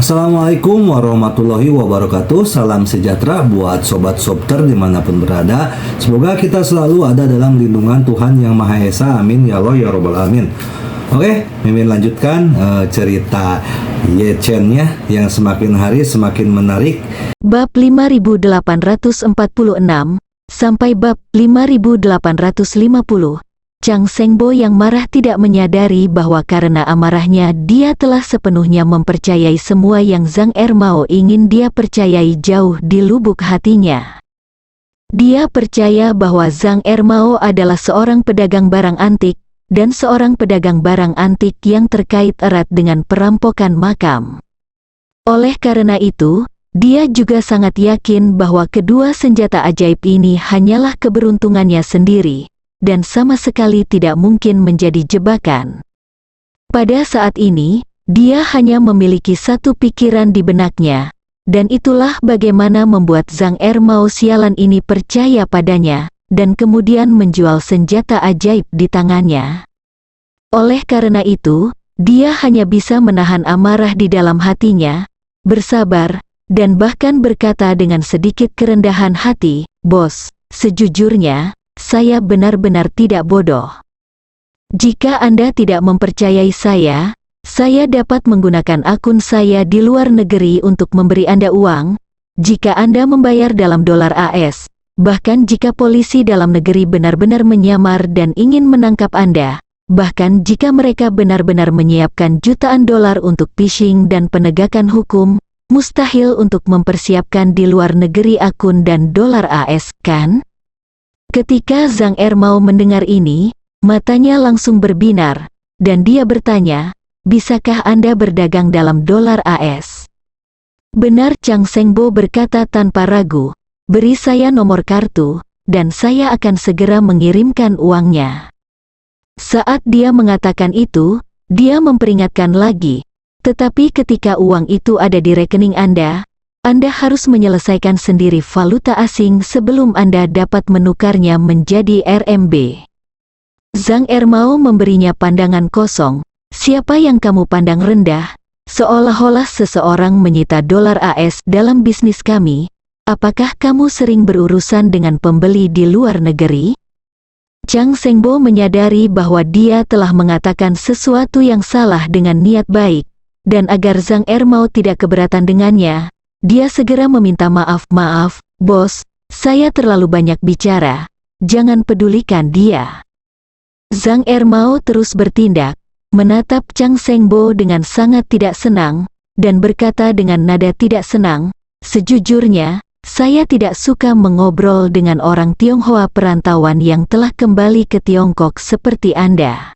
Assalamualaikum warahmatullahi wabarakatuh. Salam sejahtera buat Sobat Sobter dimanapun berada. Semoga kita selalu ada dalam lindungan Tuhan Yang Maha Esa. Amin ya Allah ya Rabbal Alamin. Oke, Mimin lanjutkan cerita Yechen-nya yang semakin hari semakin menarik. Bab 5846 sampai bab 5850. Chang Sengbo yang marah tidak menyadari bahwa karena amarahnya dia telah sepenuhnya mempercayai semua yang Zhang Ermao ingin dia percayai jauh di lubuk hatinya. Dia percaya bahwa Zhang Ermao adalah seorang pedagang barang antik, dan seorang pedagang barang antik yang terkait erat dengan perampokan makam. Oleh karena itu, dia juga sangat yakin bahwa kedua senjata ajaib ini hanyalah keberuntungannya sendiri, dan sama sekali tidak mungkin menjadi jebakan. Pada saat ini, dia hanya memiliki satu pikiran di benaknya, dan itulah bagaimana membuat Zhang Ermao sialan ini percaya padanya, dan kemudian menjual senjata ajaib di tangannya. Oleh karena itu, dia hanya bisa menahan amarah di dalam hatinya, bersabar, dan bahkan berkata dengan sedikit kerendahan hati, "Bos, sejujurnya, saya benar-benar tidak bodoh. Jika Anda tidak mempercayai saya dapat menggunakan akun saya di luar negeri untuk memberi Anda uang, jika Anda membayar dalam dolar AS, bahkan jika polisi dalam negeri benar-benar menyamar dan ingin menangkap Anda, bahkan jika mereka benar-benar menyiapkan jutaan dolar untuk phishing dan penegakan hukum, mustahil untuk mempersiapkan di luar negeri akun dan dolar AS, kan?" Ketika Zhang Ermao mendengar ini, matanya langsung berbinar, dan dia bertanya, "Bisakah Anda berdagang dalam dolar AS?" "Benar," Chang Sengbo berkata tanpa ragu, "beri saya nomor kartu, dan saya akan segera mengirimkan uangnya." Saat dia mengatakan itu, dia memperingatkan lagi, "Tetapi ketika uang itu ada di rekening Anda harus menyelesaikan sendiri valuta asing sebelum Anda dapat menukarnya menjadi RMB." Zhang Ermao memberinya pandangan kosong. "Siapa yang kamu pandang rendah? Seolah-olah seseorang menyita dolar AS dalam bisnis kami. Apakah kamu sering berurusan dengan pembeli di luar negeri?" Chang Sengbo menyadari bahwa dia telah mengatakan sesuatu yang salah dengan niat baik, dan agar Zhang Ermao tidak keberatan dengannya, dia segera meminta maaf. "Maaf, bos, saya terlalu banyak bicara. Jangan pedulikan dia." Zhang Ermao terus bertindak, menatap Chang Sengbo dengan sangat tidak senang, dan berkata dengan nada tidak senang, "Sejujurnya, saya tidak suka mengobrol dengan orang Tionghoa perantauan yang telah kembali ke Tiongkok seperti Anda."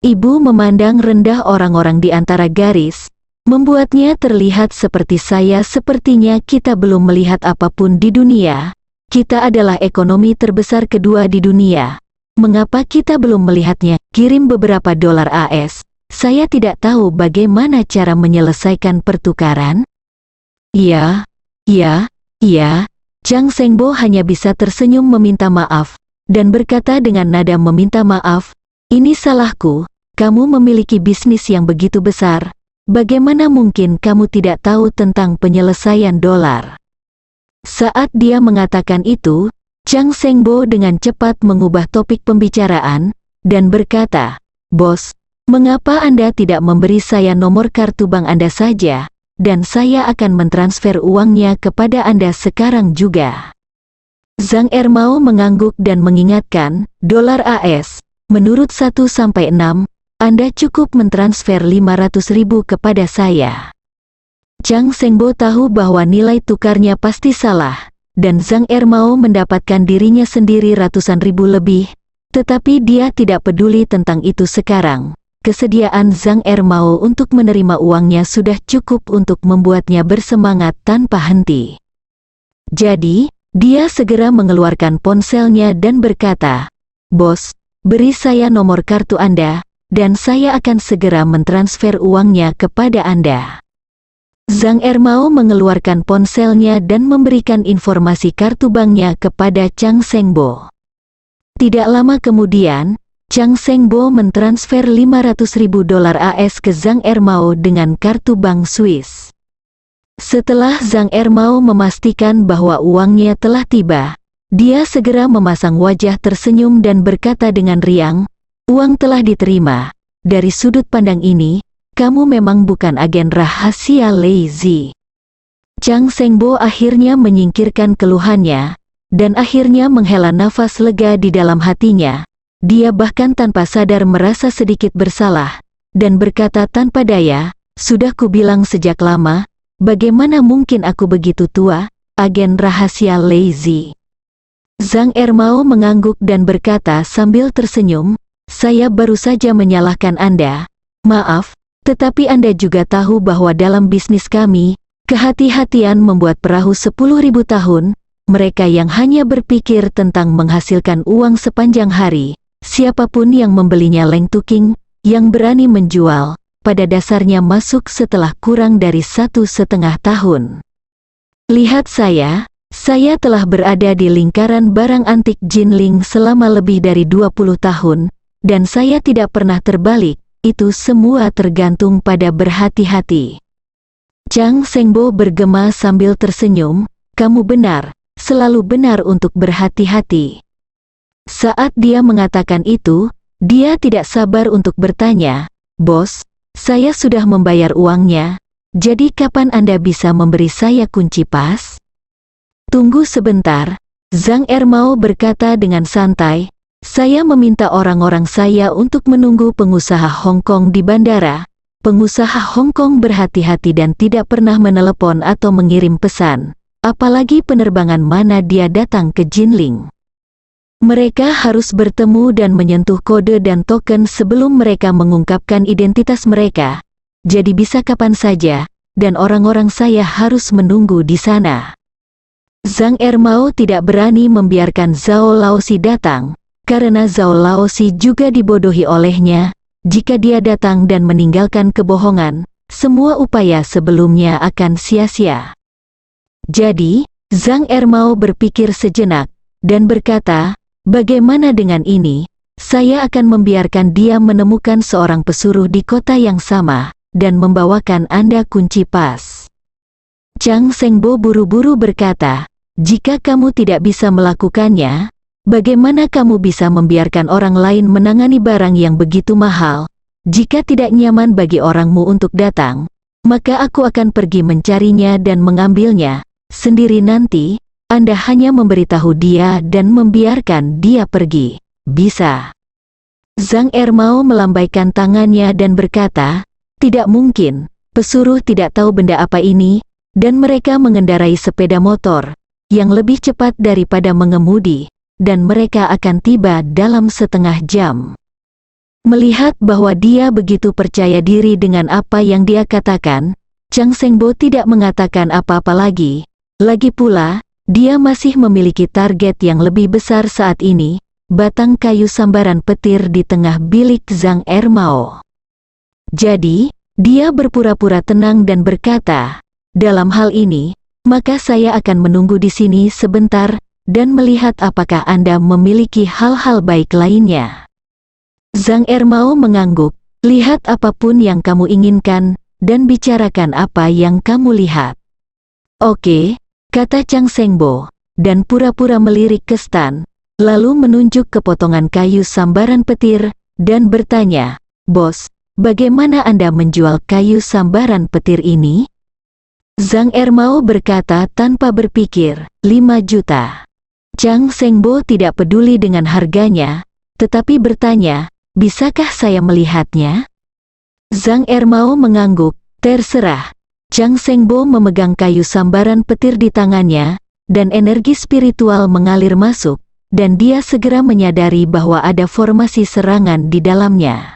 Ibu memandang rendah orang-orang di antara garis, membuatnya terlihat seperti saya. "Sepertinya kita belum melihat apapun di dunia. Kita adalah ekonomi terbesar kedua di dunia. Mengapa kita belum melihatnya? Kirim beberapa dolar AS. Saya tidak tahu bagaimana cara menyelesaikan pertukaran." Iya. Chang Sengbo hanya bisa tersenyum meminta maaf, dan berkata dengan nada meminta maaf, "Ini salahku. Kamu memiliki bisnis yang begitu besar. Bagaimana mungkin kamu tidak tahu tentang penyelesaian dolar?" Saat dia mengatakan itu, Chang Sengbo dengan cepat mengubah topik pembicaraan, dan berkata, "Bos, mengapa Anda tidak memberi saya nomor kartu bank Anda saja, dan saya akan mentransfer uangnya kepada Anda sekarang juga?" Zhang Ermao mengangguk dan mengingatkan, "Dolar AS, menurut 1-6, Anda cukup mentransfer 500.000 kepada saya." Chang Sengbo tahu bahwa nilai tukarnya pasti salah, dan Zhang Ermao mendapatkan dirinya sendiri ratusan ribu lebih, tetapi dia tidak peduli tentang itu sekarang. Kesediaan Zhang Ermao untuk menerima uangnya sudah cukup untuk membuatnya bersemangat tanpa henti. Jadi, dia segera mengeluarkan ponselnya dan berkata, "Bos, beri saya nomor kartu Anda, dan saya akan segera mentransfer uangnya kepada Anda." Zhang Ermao mengeluarkan ponselnya dan memberikan informasi kartu banknya kepada Chang Sengbo. Tidak lama kemudian, Chang Sengbo mentransfer 500.000 dolar AS ke Zhang Ermao dengan kartu bank Swiss. Setelah Zhang Ermao memastikan bahwa uangnya telah tiba, dia segera memasang wajah tersenyum dan berkata dengan riang, "Uang telah diterima. Dari sudut pandang ini, kamu memang bukan agen rahasia Lazy." Chang Shengbo akhirnya menyingkirkan keluhannya, dan akhirnya menghela nafas lega di dalam hatinya. Dia bahkan tanpa sadar merasa sedikit bersalah, dan berkata tanpa daya, "Sudah kubilang sejak lama, bagaimana mungkin aku begitu tua, agen rahasia Lazy." Zhang Ermao mengangguk dan berkata sambil tersenyum, "Saya baru saja menyalahkan Anda. Maaf, tetapi Anda juga tahu bahwa dalam bisnis kami, kehati-hatian membuat perahu 10.000 tahun. Mereka yang hanya berpikir tentang menghasilkan uang sepanjang hari, siapapun yang membelinya Leng Tuking, yang berani menjual, pada dasarnya masuk setelah kurang dari 1,5 tahun. Lihat saya telah berada di lingkaran barang antik Jinling selama lebih dari 20 tahun, dan saya tidak pernah terbalik, itu semua tergantung pada berhati-hati." Chang Shengbo bergema sambil tersenyum, "Kamu benar, selalu benar untuk berhati-hati." Saat dia mengatakan itu, dia tidak sabar untuk bertanya, "Bos, saya sudah membayar uangnya, jadi kapan Anda bisa memberi saya kunci pas?" "Tunggu sebentar," Zhang Ermao berkata dengan santai, "saya meminta orang-orang saya untuk menunggu pengusaha Hong Kong di bandara." Pengusaha Hong Kong berhati-hati dan tidak pernah menelepon atau mengirim pesan, apalagi penerbangan mana dia datang ke Jinling. Mereka harus bertemu dan menyentuh kode dan token sebelum mereka mengungkapkan identitas mereka. Jadi bisa kapan saja, dan orang-orang saya harus menunggu di sana. Zhang Ermao tidak berani membiarkan Zhao Laozi datang, karena Zhao Laozi juga dibodohi olehnya. Jika dia datang dan meninggalkan kebohongan, semua upaya sebelumnya akan sia-sia. Jadi, Zhang Ermao berpikir sejenak, dan berkata, "Bagaimana dengan ini? Saya akan membiarkan dia menemukan seorang pesuruh di kota yang sama, dan membawakan Anda kunci pas." Chang Shengbo buru-buru berkata, "Jika kamu tidak bisa melakukannya, bagaimana kamu bisa membiarkan orang lain menangani barang yang begitu mahal? Jika tidak nyaman bagi orangmu untuk datang, maka aku akan pergi mencarinya dan mengambilnya sendiri nanti. Anda hanya memberitahu dia dan membiarkan dia pergi. Bisa?" Zhang Ermao melambaikan tangannya dan berkata, "Tidak mungkin, pesuruh tidak tahu benda apa ini, dan mereka mengendarai sepeda motor yang lebih cepat daripada mengemudi, dan mereka akan tiba dalam setengah jam." Melihat bahwa dia begitu percaya diri dengan apa yang dia katakan, Chang Shengbo tidak mengatakan apa-apa lagi. Lagi pula, dia masih memiliki target yang lebih besar saat ini, batang kayu sambaran petir di tengah bilik Zhang Ermao. Jadi, dia berpura-pura tenang dan berkata, "Dalam hal ini, maka saya akan menunggu di sini sebentar, dan melihat apakah Anda memiliki hal-hal baik lainnya." Zhang Ermao mengangguk, "Lihat apapun yang kamu inginkan, dan bicarakan apa yang kamu lihat." "Oke," kata Chang Shengbo, dan pura-pura melirik ke Stan, lalu menunjuk ke potongan kayu sambaran petir, dan bertanya, "Bos, bagaimana Anda menjual kayu sambaran petir ini?" Zhang Ermao berkata tanpa berpikir, 5 juta. Chang Shengbo tidak peduli dengan harganya, tetapi bertanya, "Bisakah saya melihatnya?" Zhang Ermao mengangguk, "Terserah." Chang Shengbo memegang kayu sambaran petir di tangannya, dan energi spiritual mengalir masuk, dan dia segera menyadari bahwa ada formasi serangan di dalamnya.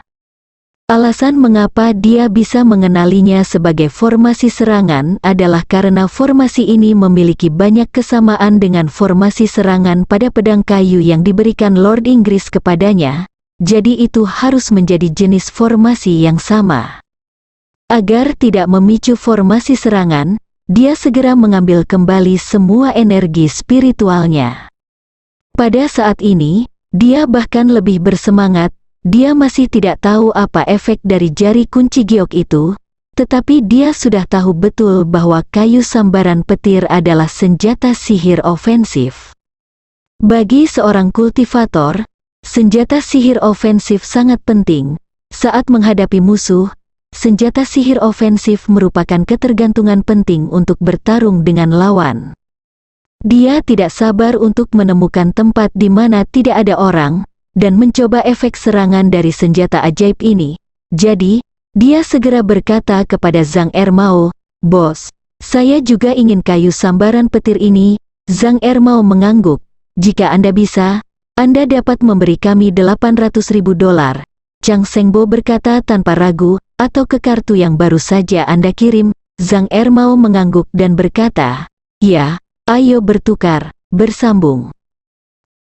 Alasan mengapa dia bisa mengenalinya sebagai formasi serangan adalah karena formasi ini memiliki banyak kesamaan dengan formasi serangan pada pedang kayu yang diberikan Lord Inggris kepadanya, jadi itu harus menjadi jenis formasi yang sama. Agar tidak memicu formasi serangan, dia segera mengambil kembali semua energi spiritualnya. Pada saat ini, dia bahkan lebih bersemangat. Dia masih tidak tahu apa efek dari jari kunci giok itu, Tetapi dia sudah tahu betul bahwa kayu sambaran petir adalah senjata sihir ofensif. Bagi seorang kultivator, senjata sihir ofensif sangat penting. Saat menghadapi musuh, senjata sihir ofensif merupakan ketergantungan penting untuk bertarung dengan lawan. Dia tidak sabar untuk menemukan tempat di mana tidak ada orang, dan mencoba efek serangan dari senjata ajaib ini. Jadi, dia segera berkata kepada Zhang Ermao, "Bos, saya juga ingin kayu sambaran petir ini." Zhang Ermao mengangguk, "Jika Anda bisa, Anda dapat memberi kami $800.000. Chang Shengbo berkata tanpa ragu, "Atau ke kartu yang baru saja Anda kirim." Zhang Ermao mengangguk dan berkata, "Ya, ayo bertukar, bersambung."